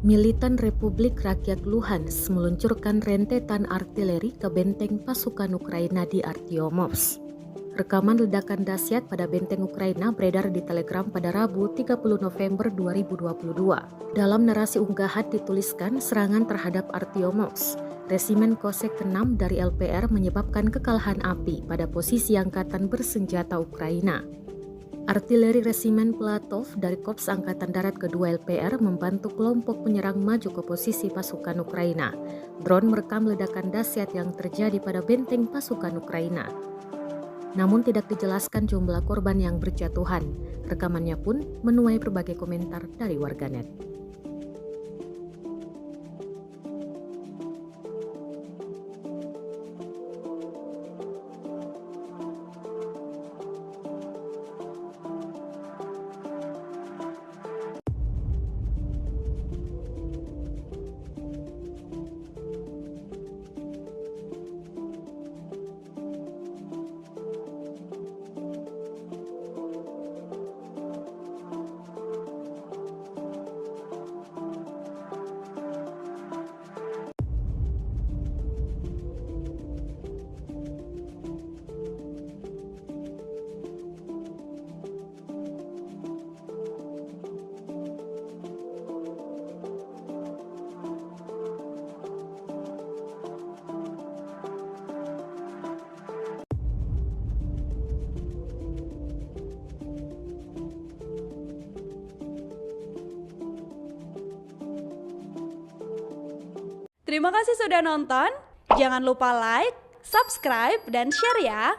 Militan Republik Rakyat Luhansk meluncurkan rentetan artileri ke benteng pasukan Ukraina di Artyomovsk. Rekaman ledakan dahsyat pada benteng Ukraina beredar di Telegram pada Rabu 30 November 2022. Dalam narasi unggahan dituliskan serangan terhadap Artyomovsk, Resimen Kosek ke-6 dari LPR menyebabkan kekalahan api pada posisi angkatan bersenjata Ukraina. Artileri Resimen Platov dari Korps Angkatan Darat Kedua LPR membantu kelompok penyerang maju ke posisi pasukan Ukraina. Drone merekam ledakan dahsyat yang terjadi pada benteng pasukan Ukraina. Namun tidak dijelaskan jumlah korban yang berjatuhan. Rekamannya pun menuai berbagai komentar dari warganet. Terima kasih sudah nonton. Jangan lupa like, subscribe, dan share ya.